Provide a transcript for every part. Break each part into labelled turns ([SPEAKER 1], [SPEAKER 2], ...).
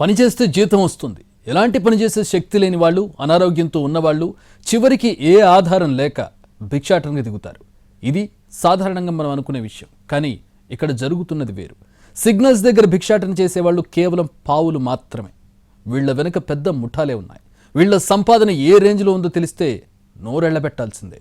[SPEAKER 1] పనిచేస్తే జీతం వస్తుంది. ఎలాంటి పని చేసే శక్తి లేని వాళ్ళు, అనారోగ్యంతో ఉన్నవాళ్ళు చివరికి ఏ ఆధారం లేక భిక్షాటనకి దిగుతారు. ఇది సాధారణంగా మనం అనుకునే విషయం. కానీ ఇక్కడ జరుగుతున్నది వేరు. సిగ్నల్స్ దగ్గర భిక్షాటన చేసేవాళ్ళు కేవలం పావులు మాత్రమే. వీళ్ల వెనుక పెద్ద ముఠాలే ఉన్నాయి. వీళ్ల సంపాదన ఏ రేంజ్లో ఉందో తెలిస్తే నోరెళ్లబెట్టాల్సిందే.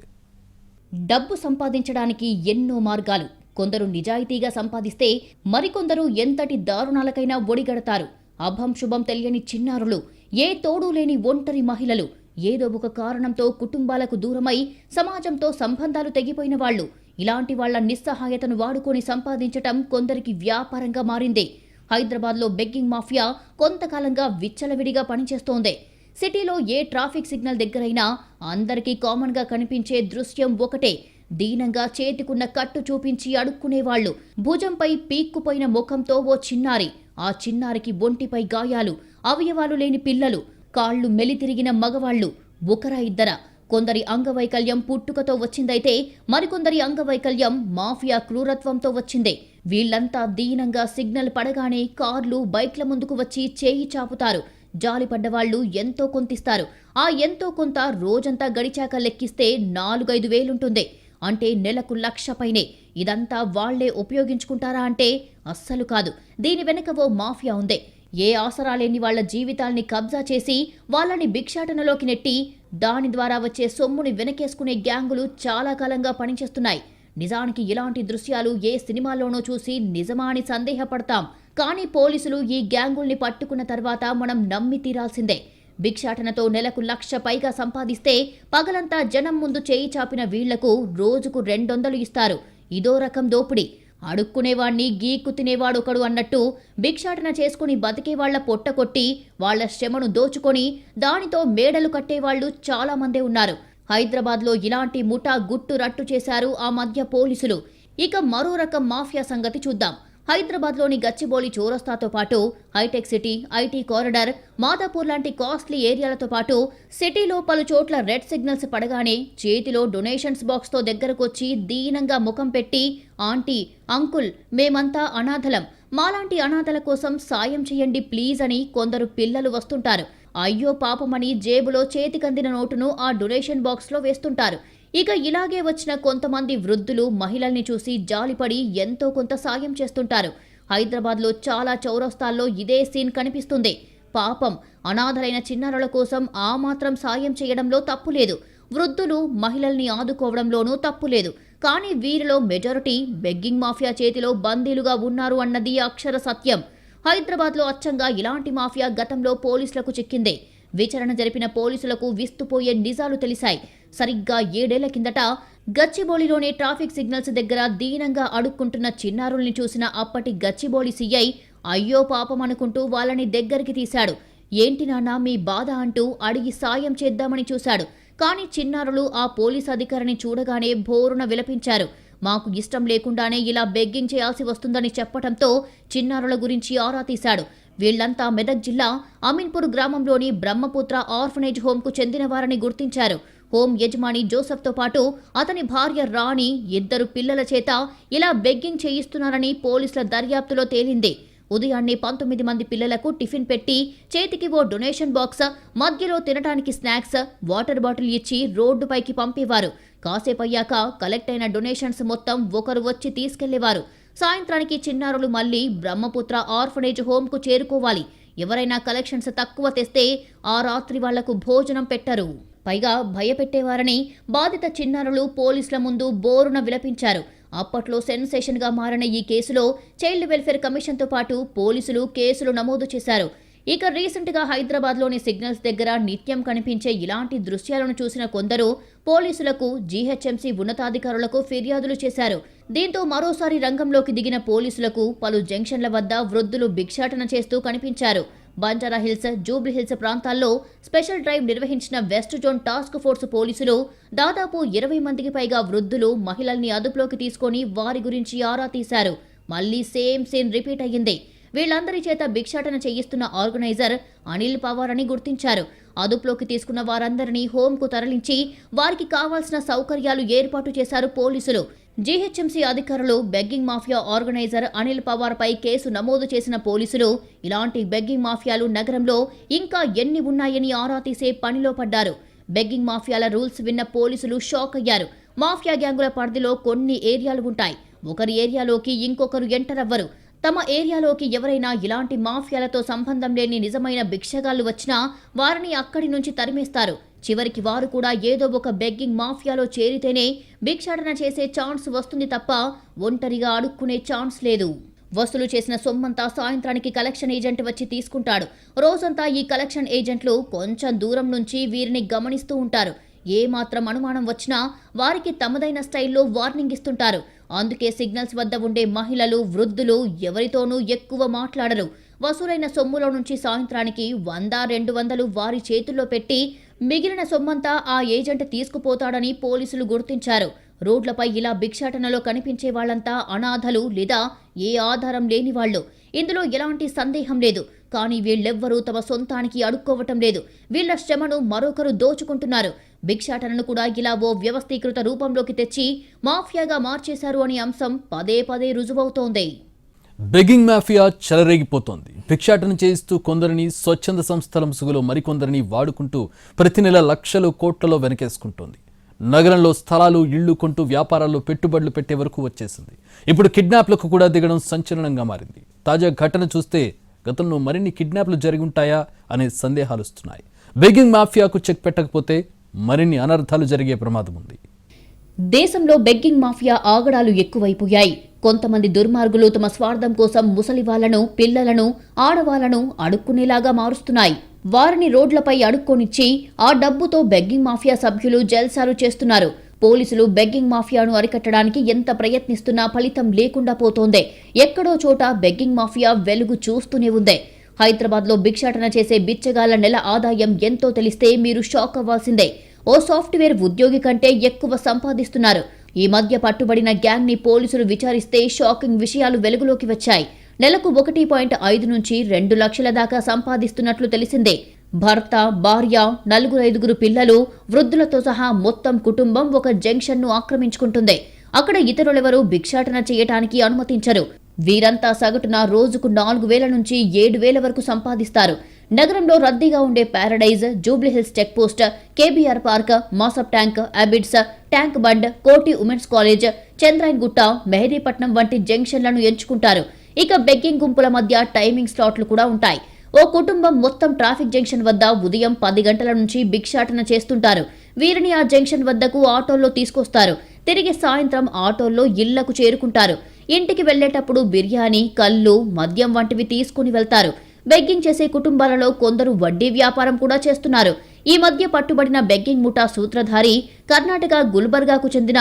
[SPEAKER 2] డబ్బు సంపాదించడానికి ఎన్నో మార్గాలు. కొందరు నిజాయితీగా సంపాదిస్తే మరికొందరు ఎంతటి దారుణాలకైనా ఒడిగడతారు. అభం శుభం తెలియని చిన్నారులు, ఏ తోడు లేని ఒంటరి మహిళలు, ఏదో ఒక కారణంతో కుటుంబాలకు దూరమై సమాజంతో సంబంధాలు తెగిపోయిన వాళ్ళు, ఇలాంటి వాళ్ల నిస్సహాయతను వాడుకొని సంపాదించటం కొందరికి వ్యాపారంగా మారింది. హైదరాబాద్లో బెగ్గింగ్ మాఫియా కొంతకాలంగా విచ్చలవిడిగా పనిచేస్తోంది. సిటీలో ఏ ట్రాఫిక్ సిగ్నల్ దగ్గరైనా అందరికీ కామన్గా కనిపించే దృశ్యం ఒకటే. దీనంగా చేతికున్న కట్టు చూపించి అడుక్కునేవాళ్లు. భుజంపై పీక్కుపోయిన ముఖంతో ఓ చిన్నారి, ఆ చిన్నారికి ఒంటిపై గాయాలు, అవయవాలు లేని పిల్లలు, కాళ్లు మెలితిరిగిన మగవాళ్లు. ఒకరా ఇద్దరా? కొందరి అంగవైకల్యం పుట్టుకతో వచ్చిందైతే మరికొందరి అంగవైకల్యం మాఫియా క్రూరత్వంతో వచ్చిందే. వీళ్లంతా దీనంగా సిగ్నల్ పడగానే కార్లు, బైక్ల ముందుకు వచ్చి చేయి చాపుతారు. జాలిపడ్డవాళ్లు ఎంతో కొంతిస్తారు. ఆ ఎంతో కొంత రోజంతా గడిచాక లెక్కిస్తే 4-5 వేలుంటుంది. అంటే నెలకు 1,00,000 పైనే. ఇదంతా వాళ్లే ఉపయోగించుకుంటారా అంటే అస్సలు కాదు. దీని వెనక ఓ మాఫియా ఉంది. ఏ ఆసరా లేని వాళ్ల జీవితాల్ని కబ్జా చేసి వాళ్ళని భిక్షాటనలోకి నెట్టి దాని ద్వారా వచ్చే సొమ్ముని వెనకేసుకునే గ్యాంగులు చాలా కాలంగా పనిచేస్తున్నాయి. నిజానికి ఇలాంటి దృశ్యాలు ఏ సినిమాలోనో చూసి నిజమా అని సందేహపడతాం. కానీ పోలీసులు ఈ గ్యాంగుల్ని పట్టుకున్న తర్వాత మనం నమ్మి తీరాల్సిందే. భిక్షాటనతో నెలకు 1,00,000 పైగా సంపాదిస్తే పగలంతా జనం ముందు చేయి చాపిన వీళ్లకు రోజుకు 200 ఇస్తారు. ఇదో రకం దోపిడీ. అడుక్కునేవాణ్ణి గీక్కు తినేవాడొకడు అన్నట్టు భిక్షాటన చేసుకుని బతికేవాళ్ల పొట్ట కొట్టి వాళ్ల శ్రమను దోచుకొని దానితో మేడలు కట్టేవాళ్లు చాలా మందే ఉన్నారు. హైదరాబాద్లో ఇలాంటి ముఠా గుట్టు రట్టు చేశారు ఆ మధ్య పోలీసులు. ఇక మరో రకం మాఫియా సంగతి చూద్దాం. హైదరాబాద్లోని గచ్చిబౌలి చౌరస్తాతో పాటు hitech city, IT corridor, Madhapur లాంటి కాస్ట్లీ ఏరియాలతో పాటు సిటీలో పలు చోట్ల రెడ్ సిగ్నల్స్ పడగానే చేతిలో డొనేషన్స్ బాక్స్తో దగ్గరకొచ్చి దీనంగా ముఖం పెట్టి, ఆంటీ, అంకుల్, మేమంతా అనాథలం, మాలాంటి అనాథల కోసం సాయం చేయండి ప్లీజ్ అని కొందరు పిల్లలు వస్తుంటారు. అయ్యో పాపమని జేబులో చేతికందిన నోటును ఆ డొనేషన్ బాక్స్లో వేస్తుంటారు. ఇక ఇలాగే వచ్చిన కొంతమంది వృద్ధులు మహిళల్ని చూసి జాలిపడి ఎంతో కొంత సాయం చేస్తుంటారు. హైదరాబాద్లో చాలా చౌరస్తాల్లో ఇదే సీన్ కనిపిస్తుంది. పాపం అనాథలైన చిన్నారుల కోసం ఆ మాత్రం సాయం చేయడంలో తప్పులేదు. వృద్ధులు మహిళల్ని ఆదుకోవడంలోనూ తప్పులేదు. కానీ వీరిలో మెజారిటీ బెగ్గింగ్ మాఫియా చేతిలో బందీలుగా ఉన్నారు అన్నది అక్షర సత్యం. హైదరాబాద్లో అచ్చంగా ఇలాంటి మాఫియా గతంలో పోలీసులకు చిక్కిందే. విచారణ జరిపిన పోలీసులకు విస్తుపోయే నిజాలు తెలిసాయి. సరిగ్గా 7 ఏళ్ల కిందట గచ్చిబౌలిలోనే ట్రాఫిక్ సిగ్నల్స్ దగ్గర దీనంగా అడుక్కుంటున్న చిన్నారుల్ని చూసిన అప్పటి గచ్చిబౌలి సీఐ అయ్యో పాపం అనుకుంటూ వాళ్ళని దగ్గరికి తీశాడు. ఏంటి నాన్న మీ బాధ అంటూ అడిగి సాయం చేద్దామని చూశాడు. కానీ చిన్నారులు ఆ పోలీస్ అధికారిని చూడగానే భోరున విలపించారు. మాకు ఇష్టం లేకుండానే ఇలా బెగ్గింగ్ చేయాల్సి వస్తుందని చెప్పడంతో చిన్నారుల గురించి ఆరా తీశాడు. వీళ్లంతా మెదక్ జిల్లా అమీన్పూర్ గ్రామంలోని బ్రహ్మపుత్ర ఆర్ఫనేజ్ హోంకు చెందినవారని గుర్తించారు. హోం యజమాని జోసెఫ్తో పాటు అతని భార్య రాణి 2 పిల్లల చేత ఇలా బెగ్గింగ్ చేయిస్తున్నారని పోలీసుల దర్యాప్తులో తేలింది. ఉదయాన్నే 19 మంది పిల్లలకు టిఫిన్ పెట్టి చేతికి ఓ డొనేషన్ బాక్స్, మధ్యలో తినటానికి స్నాక్స్, వాటర్ బాటిల్ ఇచ్చి రోడ్డుపైకి పంపేవారు. కాసేపయ్యాక కలెక్ట్ అయిన డొనేషన్స్ మొత్తం ఒకరు వచ్చి తీసుకెళ్లేవారు. సాయంత్రానికి చిన్నారులు మళ్లీ బ్రహ్మపుత్ర ఆర్ఫనేజ్ హోంకు చేరుకోవాలి. ఎవరైనా కలెక్షన్స్ తక్కువ తెస్తే ఆ రాత్రి వాళ్లకు భోజనం పెట్టరు. పైగా భయపెట్టేవారని బాధిత చిన్నారులు పోలీసుల ముందు బోరున విలపించారు. అప్పట్లో సెన్సేషన్గా మారిన ఈ కేసులో చైల్డ్ వెల్ఫేర్ కమిషన్తో పాటు పోలీసులు కేసులు నమోదు చేశారు. ఇక రీసెంట్గా హైదరాబాద్లోని సిగ్నల్స్ దగ్గర నిత్యం కనిపించే ఇలాంటి దృశ్యాలను చూసిన కొందరు పోలీసులకు, జీహెచ్ఎంసీ ఉన్నతాధికారులకు ఫిర్యాదులు చేశారు. దీంతో మరోసారి రంగంలోకి దిగిన పోలీసులకు పలు జంక్షన్ల వద్ద వృద్ధులు భిక్షాటన చేస్తూ కనిపించారు. బంజారాహిల్స్, జూబ్లీహిల్స్ ప్రాంతాల్లో స్పెషల్ డ్రైవ్ నిర్వహించిన వెస్ట్ జోన్ టాస్క్ ఫోర్స్ పోలీసులు దాదాపు 20 మందికి పైగా వృద్ధులు, మహిళల్ని అదుపులోకి తీసుకొని వారి గురించి ఆరా తీశారు. మళ్లీ సేమ్ సీన్ రిపీట్ అయ్యింది. వీళ్లందరి చేత భిక్షాటన చేయిస్తున్న ఆర్గనైజర్ అనిల్ పవార్ అని గుర్తించారు. అదుపులోకి తీసుకున్న వారందరినీ హోంకు తరలించి వారికి కావాల్సిన సౌకర్యాలు ఏర్పాటు చేశారు పోలీసులు. జీహెచ్ఎంసీ అధికారులు begging mafia organizer Anil Pawar పై కేసు నమోదు చేసిన పోలీసులు ఇలాంటి బెగ్గింగ్ మాఫియాలు నగరంలో ఇంకా ఎన్ని ఉన్నాయని ఆరా తీసే పనిలో పడ్డారు. బెగ్గింగ్ మాఫియాల రూల్స్ విన్న పోలీసులు షాక్ అయ్యారు. మాఫియా గ్యాంగుల పరిధిలో కొన్ని ఏరియాలు ఉంటాయి. ఒకరి ఏరియాలోకి ఇంకొకరు ఎంటర్ అవ్వరు. తమ ఏరియాలోకి ఎవరైనా ఇలాంటి మాఫియాలతో సంబంధం లేని నిజమైన భిక్షగాళ్లు వచ్చినా వారిని అక్కడి నుంచి తరిమేస్తారు. చివరికి వారు కూడా ఏదో ఒక బెగ్గింగ్ మాఫియాలో చేరితేనే భిక్షాటన చేసే ఛాన్స్ వస్తుంది తప్ప ఒంటరిగా అడుక్కునే ఛాన్స్ లేదు. వసూలు చేసిన సొమ్మంతా సాయంత్రానికి కలెక్షన్ ఏజెంట్ వచ్చి తీసుకుంటాడు. రోజంతా ఈ కలెక్షన్ ఏజెంట్లు కొంచెం దూరం నుంచి వీరిని గమనిస్తూ ఉంటారు. ఏ మాత్రం అనుమానం వచ్చినా వారికి తమదైన స్టైల్లో వార్నింగ్ ఇస్తుంటారు. అందుకే సిగ్నల్స్ వద్ద ఉండే మహిళలు, వృద్ధులు ఎవరితోనూ ఎక్కువ మాట్లాడరు. వసూలైన సొమ్ములో నుంచి సాయంత్రానికి 100-200 వారి చేతుల్లో పెట్టి మిగిలిన సొమ్మంతా ఆ ఏజెంట్ తీసుకుపోతాడని పోలీసులు గుర్తించారు. రోడ్లపై ఇలా భిక్షాటనలో కనిపించే వాళ్లంతా అనాథలు లేదా ఏ ఆధారం లేని వాళ్లు. ఇందులో ఎలాంటి సందేహం లేదు. కానీ వీళ్ళెవ్వరూ తమ సొంతానికి అడుక్కోవటం లేదు. వీళ్ల శ్రమను మరొకరు దోచుకుంటున్నారు. భిక్షాటనను కూడా ఇలా ఓ వ్యవస్థీకృత రూపంలోకి తెచ్చి మాఫియాగా మార్చేశారు అనే అంశం పదే పదే రుజువవుతోంది.
[SPEAKER 1] Begging mafia చెలరేగిపోతోంది. భిక్షాటన చేయిస్తూ కొందరిని, స్వచ్ఛంద సంస్థల ముసుగులో మరికొందరిని వాడుకుంటూ ప్రతి నెల లక్షలు, కోట్లలో వెనకేసుకుంటోంది. నగరంలో స్థలాలు, ఇళ్లు కొంటూ వ్యాపారాల్లో పెట్టుబడులు పెట్టే వరకు వచ్చేసింది. ఇప్పుడు కిడ్నాప్లకు కూడా దిగడం సంచలనంగా మారింది. తాజా ఘటన చూస్తే గతంలో మరిన్ని కిడ్నాప్లు జరిగి ఉంటాయా అనే సందేహాలు వస్తున్నాయి. బెగ్గింగ్ మాఫియాకు చెక్ పెట్టకపోతే మరిన్ని అనర్థాలు జరిగే ప్రమాదం ఉంది.
[SPEAKER 2] దేశంలో బెగ్గింగ్ మాఫియా ఆగడాలు ఎక్కువైపోయాయి. కొంతమంది దుర్మార్గులు తమ స్వార్థం కోసం ముసలి వాళ్లను, పిల్లలను, ఆడవాళ్లను అడుక్కునేలాగా మారుస్తున్నాయి. వారిని రోడ్లపై అడుక్కొనిచ్చి ఆ డబ్బుతో బెగ్గింగ్ మాఫియా సభ్యులు జల్సాలు చేస్తున్నారు. పోలీసులు బెగ్గింగ్ మాఫియాను అరికట్టడానికి ఎంత ప్రయత్నిస్తున్నా ఫలితం లేకుండా పోతోంది. ఎక్కడో చోట బెగ్గింగ్ మాఫియా వెలుగు చూస్తూనే ఉంది. హైదరాబాద్లో భిక్షాటన చేసే బిచ్చగాళ్ల నెల ఆదాయం ఎంతో తెలిస్తే మీరు షాక్ అవ్వాల్సిందే. ఓ సాఫ్ట్వేర్ ఉద్యోగి కంటే ఎక్కువ సంపాదిస్తున్నారు. ఈ మధ్య పట్టుబడిన గ్యాంగ్ ని పోలీసులు విచారిస్తే షాకింగ్ విషయాలు వెలుగులోకి వచ్చాయి. నెలకు 1.5 నుంచి 2 లక్షల దాకా సంపాదిస్తున్నట్లు తెలిసిందే. భర్త, భార్య, 4-5 పిల్లలు, వృద్ధులతో సహా మొత్తం కుటుంబం ఒక జంక్షన్ను ఆక్రమించుకుంటుంది. అక్కడ ఇతరులెవరూ భిక్షాటన చేయటానికి అనుమతించరు. వీరంతా సగటున రోజుకు 4,000 నుంచి 7,000 వరకు సంపాదిస్తారు. నగరంలో రద్దీగా ఉండే paradise, Jubilee Hills check post, KBR park, Masab tank, Abids, tank bund, Koti women's college, Chandrayan Gutta, Mehdipatnam వంటి జంక్షన్లను ఎంచుకుంటారు. ఇక బెగ్గింగ్ గుంపుల మధ్య టైమింగ్ స్లాట్లు కూడా ఉంటాయి. ఓ కుటుంబం మొత్తం ట్రాఫిక్ జంక్షన్ వద్ద ఉదయం 10 గంటల నుంచి భిక్షాటన చేస్తుంటారు. వీరిని ఆ జంక్షన్ వద్దకు ఆటోల్లో తీసుకొస్తారు. తిరిగి సాయంత్రం ఆటోల్లో ఇళ్లకు చేరుకుంటారు. ఇంటికి వెళ్లేటప్పుడు బిర్యానీ, కళ్ళు, మద్యం వంటివి తీసుకుని వెళ్తారు. బెగ్గింగ్ చేసే కుటుంబాలలో కొందరు వడ్డీ వ్యాపారం కూడా చేస్తున్నారు. ఈ మధ్య పట్టుబడిన బెగ్గింగ్ ముఠా సూత్రధారి కర్ణాటక గుల్బర్గాకు చెందిన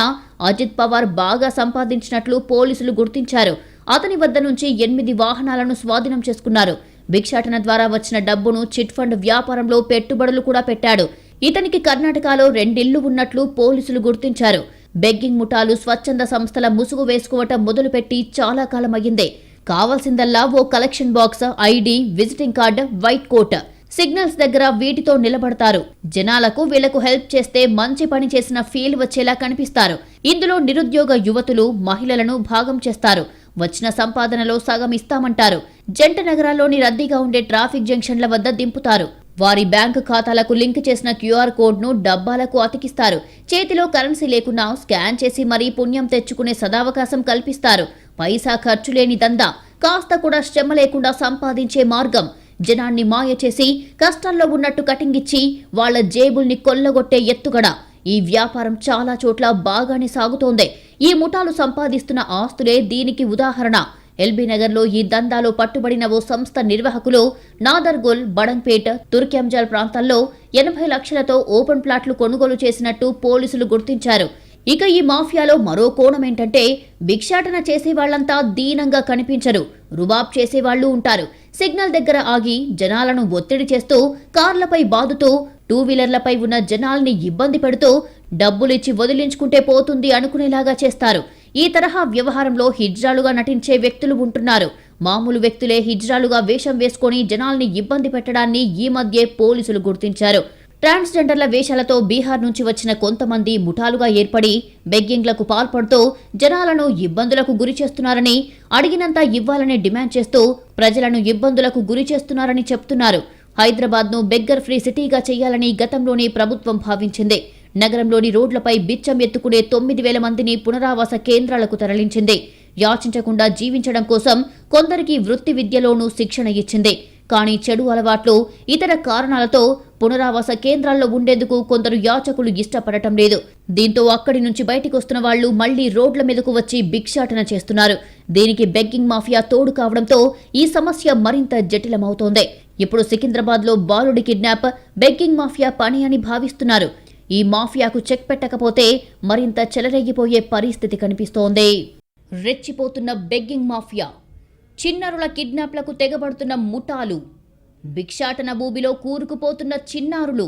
[SPEAKER 2] అజిత్ పవార్ బాగా సంపాదించినట్లు పోలీసులు గుర్తించారు. అతని వద్ద నుంచి 8 వాహనాలను స్వాధీనం చేసుకున్నారు. భిక్షాటన ద్వారా వచ్చిన డబ్బును చిట్ ఫండ్ వ్యాపారంలో పెట్టుబడులు కూడా పెట్టాడు. ఇతనికి కర్ణాటకలో 2 ఇళ్లు ఉన్నట్లు పోలీసులు గుర్తించారు. బెగ్గింగ్ ముఠాలు స్వచ్ఛంద సంస్థల ముసుగు వేసుకోవటం మొదలుపెట్టి చాలా కాలమయ్యిందే. కావాల్సిందల్లా ఓ collection box, ID, visiting card, white coat. Signals దగ్గర వీటితో నిలబడతారు. జనాలకు వీళ్లకు హెల్ప్ చేస్తే మంచి పని చేసిన ఫీల్ వచ్చేలా కనిపిస్తారు. ఇందులో నిరుద్యోగ యువతులు, మహిళలను భాగం చేస్తారు. వచ్చిన సంపాదనలో సగం ఇస్తామంటారు. జంట నగరాల్లోని రద్దీగా ఉండే ట్రాఫిక్ జంక్షన్ల వద్ద దింపుతారు. వారి బ్యాంకు ఖాతాలకు లింక్ చేసిన క్యూఆర్ కోడ్ను డబ్బాలకు అతికిస్తారు. చేతిలో కరెన్సీ లేకున్నా స్కాన్ చేసి మరీ పుణ్యం తెచ్చుకునే సదావకాశం కల్పిస్తారు. పైసా ఖర్చు లేని దందా, కాస్త కూడా శ్రమ లేకుండా సంపాదించే మార్గం. జనాన్ని మాయ చేసి కష్టాల్లో ఉన్నట్టు కటింగిచ్చి వాళ్ల జేబుల్ని కొల్లగొట్టే ఎత్తుగడ. ఈ వ్యాపారం చాలా చోట్ల బాగానే సాగుతోంది. ఈ ముఠాలు సంపాదిస్తున్న ఆస్తులే దీనికి ఉదాహరణ. ఎల్బీ నగర్లో ఈ దందాలో పట్టుబడిన ఓ సంస్థ నిర్వాహకులు నాదర్గోల్, బడంగ్పేట్, తుర్క్యాంజల్ ప్రాంతాల్లో 80 లక్షలతో ఓపెన్ ప్లాట్లు కొనుగోలు చేసినట్టు పోలీసులు గుర్తించారు. ఇక ఈ మాఫియాలో మరో కోణం ఏంటంటే భిక్షాటన చేసేవాళ్లంతా దీనంగా కనిపించరు. రుబాబ్ చేసేవాళ్లు ఉంటారు. సిగ్నల్ దగ్గర ఆగి జనాలను ఒత్తిడి చేస్తూ, కార్లపై బాదుతూ, 2 వీలర్లపై ఉన్న జనాల్ని ఇబ్బంది పెడుతూ డబ్బులిచ్చి వదిలించుకుంటే పోతుంది అనుకునేలాగా చేస్తారు. ఈ తరహా వ్యవహారంలో హిజ్రాలుగా నటించే వ్యక్తులు ఉంటున్నారు. మామూలు వ్యక్తులే హిజ్రాలుగా వేషం వేసుకొని జనాల్ని ఇబ్బంది పెట్టడాన్ని ఈ మధ్యే పోలీసులు గుర్తించారు. ట్రాన్స్జెండర్ల వేషాలతో బీహార్ నుంచి వచ్చిన కొంతమంది ముఠాలుగా ఏర్పడి బెగ్గింగ్లకు పాల్పడుతూ జనాలను ఇబ్బందులకు గురి చేస్తున్నారని, అడిగినంత ఇవ్వాలని డిమాండ్ చేస్తూ ప్రజలను ఇబ్బందులకు గురి చేస్తున్నారని చెప్తున్నారు. హైదరాబాద్ను బెగ్గర్ ఫ్రీ సిటీగా చేయాలని గతంలోనే ప్రభుత్వం భావించింది. నగరంలోని రోడ్లపై బిచ్చం ఎత్తుకునే 9,000 మందిని పునరావాస కేంద్రాలకు తరలించింది. యాచించకుండా జీవించడం కోసం కొందరికి వృత్తి విద్యలోనూ శిక్షణ ఇచ్చింది. కానీ చెడు అలవాట్లు, ఇతర కారణాలతో పునరావాస కేంద్రాల్లో ఉండేందుకు కొందరు యాచకులు ఇష్టపడటం లేదు. దీంతో అక్కడి నుంచి బయటికి వస్తున్న వాళ్లు మళ్లీ రోడ్ల మీదకు వచ్చి భిక్షాటన చేస్తున్నారు. దీనికి బెగ్గింగ్ మాఫియా తోడు కావడంతో ఈ సమస్య మరింత జటిలమవుతోంది. ఇప్పుడు సికింద్రాబాద్లో బాలుడి కిడ్నాప్ బెగ్గింగ్ మాఫియా పని అని భావిస్తున్నారు. ఈ మాఫియాకు చెక్ పెట్టకపోతే మరింత చెలరేగిపోయే పరిస్థితి కనిపిస్తోంది. రెచ్చిపోతున్న బెగ్గింగ్ మాఫియా, చిన్నారుల కిడ్నాప్లకు తెగబడుతున్న ముఠాలు, భిక్షాటన ఊబిలో కూరుకుపోతున్న చిన్నారులు,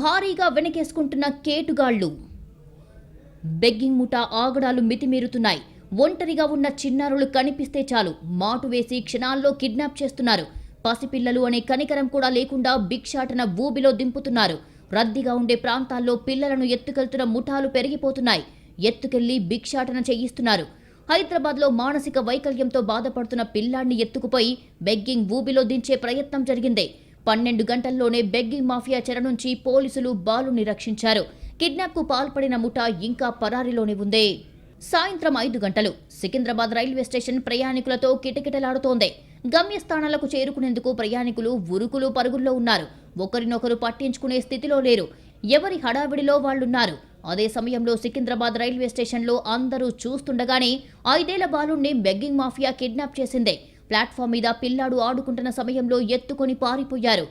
[SPEAKER 2] భారీగా వెనకేసుకుంటున్న కేటుగాళ్లు. బెగ్గింగ్ ముఠా ఆగడాలు మితిమీరుతున్నాయి. ఒంటరిగా ఉన్న చిన్నారులు కనిపిస్తే చాలు మాటు వేసి క్షణాల్లో కిడ్నాప్ చేస్తున్నారు. పసిపిల్లలు అనే కనికరం కూడా లేకుండా భిక్షాటన ఊబిలో దింపుతున్నారు. రద్దీగా ఉండే ప్రాంతాల్లో పిల్లలను ఎత్తుకెళ్తున్న ముఠాలు పెరిగిపోతున్నాయి. ఎత్తుకెళ్లి భిక్షాటన చేయిస్తున్నారు. హైదరాబాద్లో మానసిక వైకల్యంతో బాధపడుతున్న పిల్లాన్ని ఎత్తుకుపోయి బెగ్గింగ్ ఊబిలో దించే ప్రయత్నం జరిగింది. 12 గంటల్లోనే బెగ్గింగ్ మాఫియా చెర నుంచి పోలీసులు బాలుని రక్షించారు. కిడ్నాప్కు పాల్పడిన ముఠా ఇంకా పరారీలోనే ఉంది. సాయంత్రం 5 గంటలు సికింద్రాబాద్ రైల్వే స్టేషన్ ప్రయాణికులతో కిటకిటలాడుతోంది. గమ్యస్థానాలకు చేరుకునేందుకు ప్రయాణికులు ఉరుకులు పరుగుల్లో ఉన్నారు. ఒకరినొకరు పట్టించుకునే స్థితిలో లేరు. ఎవరి హడావిడిలో వాళ్లున్నారు. అదే సమయంలో సికింద్రాబాద్ రైల్వే స్టేషన్లో అందరూ చూస్తుండగానే 5 ఏళ్ల బాలుణ్ణి బెగ్గింగ్ మాఫియా కిడ్నాప్ చేసింది. ప్లాట్ఫామ్ మీద పిల్లాడు ఆడుకుంటున్న సమయంలో ఎత్తుకొని పారిపోయారు.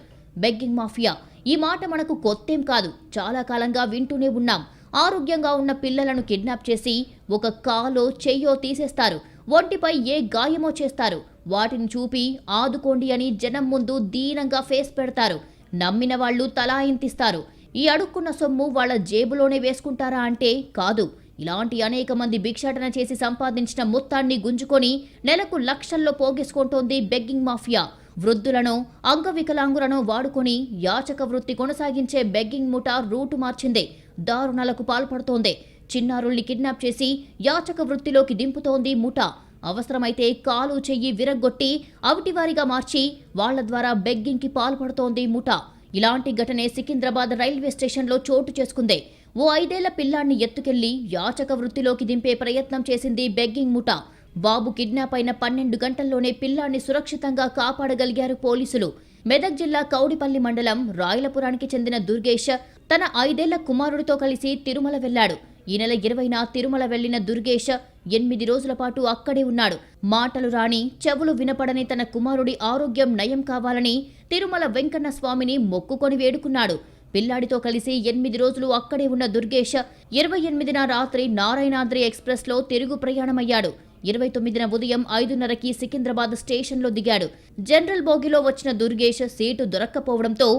[SPEAKER 2] బెగ్గింగ్ మాఫియా, ఈ మాట మనకు కొత్తేం కాదు, చాలా కాలంగా వింటూనే ఉన్నాం. ఆరోగ్యంగా ఉన్న పిల్లలను కిడ్నాప్ చేసి ఒక కాలో చెయ్యో తీసేస్తారు. ఒంటిపై ఏ గాయమో చేస్తారు. వాటిని చూపి ఆదుకోండి అని జనం ముందు దీనంగా ఫేస్ పెడతారు. నమ్మిన వాళ్లు తలాయింతిస్తారు. ఈ అడుక్కున్న సొమ్ము వాళ్ల జేబులోనే వేసుకుంటారా అంటే కాదు. ఇలాంటి అనేక మంది భిక్షాటన చేసి సంపాదించిన మొత్తాన్ని గుంజుకొని నెలకు లక్షల్లో పోగేసుకుంటోంది బెగ్గింగ్ మాఫియా. వృద్ధులను, అంగవికలాంగులను వాడుకొని యాచక వృత్తి కొనసాగించే బెగ్గింగ్ ముఠా రూటు మార్చింది. దారుణాలకు పాల్పడుతోంది. చిన్నారుల్ని కిడ్నాప్ చేసి యాచక వృత్తిలోకి దింపుతోంది ముఠా. అవసరమైతే కాలు చెయ్యి విరగ్గొట్టి అవిటివారిగా మార్చి వాళ్ల ద్వారా బెగ్గింగ్కి పాల్పడుతోంది ముఠా. ఇలాంటి ఘటనే సికింద్రాబాద్ రైల్వే స్టేషన్లో చోటు చేసుకుంది. ఓ 5 ఏళ్ల పిల్లాన్ని ఎత్తుకెళ్లి యాచక వృత్తిలోకి దింపే ప్రయత్నం చేసింది బెగ్గింగ్ ముఠా. బాబు కిడ్నాప్ అయిన 12 గంటల్లోనే పిల్లాన్ని సురక్షితంగా కాపాడగలిగారు పోలీసులు. మెదక్ జిల్లా కౌడిపల్లి మండలం రాయలపురానికి చెందిన దుర్గేష్ తన 5 ఏళ్ల కుమారుడితో కలిసి తిరుమల వెళ్లాడు. ఈ నెల 20న తిరుమల వెళ్లిన దుర్గేష్ 8 రోజుల పాటు అక్కడే ఉన్నాడు. మాటలు రాని, చెవులు వినపడని తన కుమారుడి ఆరోగ్యం నయం కావాలని తిరుమల వెంకన్న స్వామిని మొక్కుకొని వేడుకున్నాడు. పిల్లాడితో కలిసి 8 రోజులు అక్కడే ఉన్న దుర్గేష్ 28న రాత్రి నారాయణాద్రి ఎక్స్ప్రెస్లో తిరుగు ప్రయాణమయ్యాడు. 29న ఉదయం 5:30కి సికింద్రాబాద్ స్టేషన్లో దిగాడు. జనరల్ బోగిలో వచ్చిన దుర్గేష్ సీటు దొరక్కపోవడంతో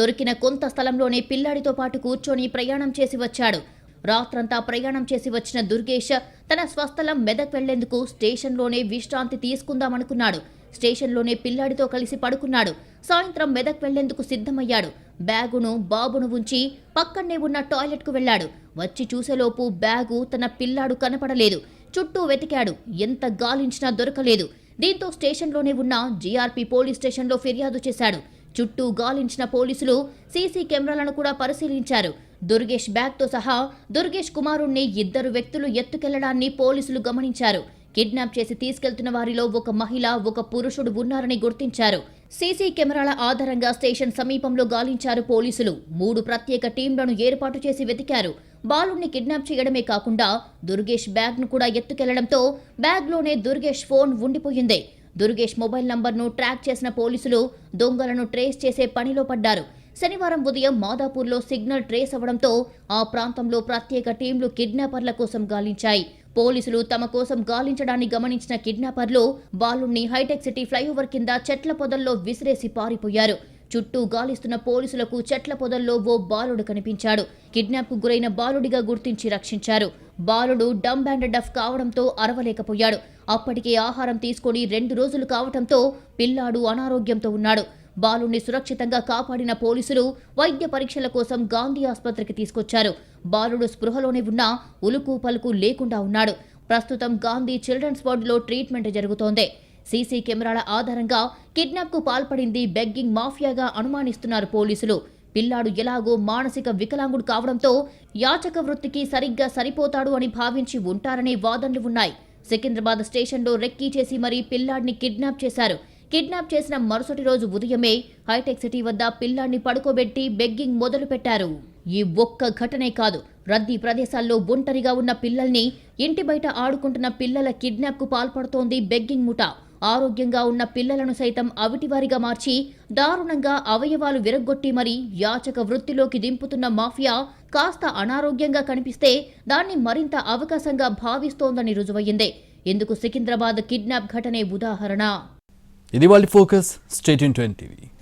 [SPEAKER 2] దొరికిన కొంత స్థలంలోనే పిల్లాడితో పాటు కూర్చొని ప్రయాణం చేసి వచ్చాడు. రాత్రంతా ప్రయాణం చేసి వచ్చిన దుర్గేష్ తన స్వస్థలం మెదక్ వెళ్లేందుకు స్టేషన్లోనే విశ్రాంతి తీసుకుందామనుకున్నాడు. స్టేషన్లోనే పిల్లాడితో కలిసి పడుకున్నాడు. సాయంత్రం మెదక్ వెళ్లేందుకు సిద్ధమయ్యాడు. బ్యాగును, బాబును ఉంచి పక్కనే ఉన్న టాయిలెట్కు వెళ్లాడు. వచ్చి చూసేలోపు బ్యాగు, తన పిల్లాడు కనపడలేదు. చుట్టూ వెతికాడు. ఎంత గాలించినా దొరకలేదు. దీంతో స్టేషన్లోనే ఉన్న జీఆర్పీ పోలీస్ స్టేషన్లో ఫిర్యాదు చేశాడు. చుట్టూ గాలించిన పోలీసులు సీసీ కెమెరాలను కూడా పరిశీలించారు. దుర్గేష్ బ్యాగ్తో సహా దుర్గేష్ కుమారుణ్ణి 2 వ్యక్తులు ఎత్తుకెళ్లడాన్ని పోలీసులు గమనించారు. కిడ్నాప్ చేసి తీసుకెళ్తున్న వారిలో ఒక మహిళ, ఒక పురుషుడు ఉన్నారని గుర్తించారు. సీసీ కెమెరాల ఆధారంగా స్టేషన్ సమీపంలో గాలించారు పోలీసులు. 3 ప్రత్యేక టీంలను ఏర్పాటు చేసి వెతికారు. బాలుణ్ణి కిడ్నాప్ చేయడమే కాకుండా దుర్గేష్ బ్యాగ్ను కూడా ఎత్తుకెళ్లడంతో బ్యాగ్లోనే దుర్గేష్ ఫోన్ ఉండిపోయింది. దుర్గేష్ మొబైల్ నంబర్ను ట్రాక్ చేసిన పోలీసులు దొంగలను ట్రేస్ చేసే పనిలో పడ్డారు. శనివారం ఉదయం మాదాపూర్లో సిగ్నల్ ట్రేస్ అవ్వడంతో ఆ ప్రాంతంలో ప్రత్యేక టీంలు కిడ్నాపర్ల కోసం గాలించాయి. పోలీసులు తమ కోసం గాలించడాన్ని గమనించిన కిడ్నాపర్లు బాలుణ్ణి హైటెక్ సిటీ ఫ్లైఓవర్ కింద చెట్ల పొదల్లో విసిరేసి పారిపోయారు. చుట్టూ గాలిస్తున్న పోలీసులకు చెట్ల పొదల్లో ఓ బాలుడు కనిపించాడు. కిడ్నాప్కు గురైన బాలుడిగా గుర్తించి రక్షించారు. బాలుడు డమ్ అండ్ డఫ్ కావడంతో అరవలేకపోయాడు. అప్పటికే ఆహారం తీసుకొని 2 రోజులు కావడంతో పిల్లాడు అనారోగ్యంతో ఉన్నాడు. బాలుని సురక్షితంగా కాపాడిన పోలీసులు వైద్య పరీక్షల కోసం గాంధీ ఆసుపత్రికి తీసుకొచ్చారు. బాలుడు స్పృహలోనే ఉన్నా ఉలుకు పలుకు లేకుండా ఉన్నాడు. ప్రస్తుతం గాంధీ చిల్డ్రన్స్ వార్డులో ట్రీట్మెంట్ జరుగుతోంది. సీసీ కెమెరాల ఆధారంగా కిడ్నాప్కు పాల్పడింది బెగ్గింగ్ మాఫియాగా అనుమానిస్తున్నారు పోలీసులు. పిల్లాడు ఎలాగో మానసిక వికలాంగుడు కావడంతో యాచక వృత్తికి సరిగ్గా సరిపోతాడు అని భావించి ఉంటారనే వాదనలు ఉన్నాయి. సికింద్రాబాద్ స్టేషన్లో రెక్కీ చేసి మరీ పిల్లాడిని కిడ్నాప్ చేశారు. కిడ్నాప్ చేసిన మరుసటి రోజు ఉదయమే హైటెక్ సిటీ వద్ద పిల్లాడిని పడుకోబెట్టి బెగ్గింగ్ మొదలుపెట్టారు. ఈ ఒక్క ఘటనే కాదు, రద్దీ ప్రదేశాల్లో ఒంటరిగా ఉన్న పిల్లల్ని, ఇంటి బయట ఆడుకుంటున్న పిల్లల కిడ్నాప్కు పాల్పడుతోంది బెగ్గింగ్ ముఠా. ఆరోగ్యంగా ఉన్న పిల్లలను సైతం అవిటివారిగా మార్చి దారుణంగా అవయవాలు విరగ్గొట్టి మరీ యాచక వృత్తిలోకి దింపుతున్న మాఫియా కాస్త అనారోగ్యంగా కనిపిస్తే దాన్ని మరింత అవకాశంగా భావిస్తోందని రుజువయ్యింది. ఇందుకు సికింద్రాబాద్ కిడ్నాప్ ఘటనే ఉదాహరణ.
[SPEAKER 1] ఇది వాళ్ళ focus. Stay tuned to NTV.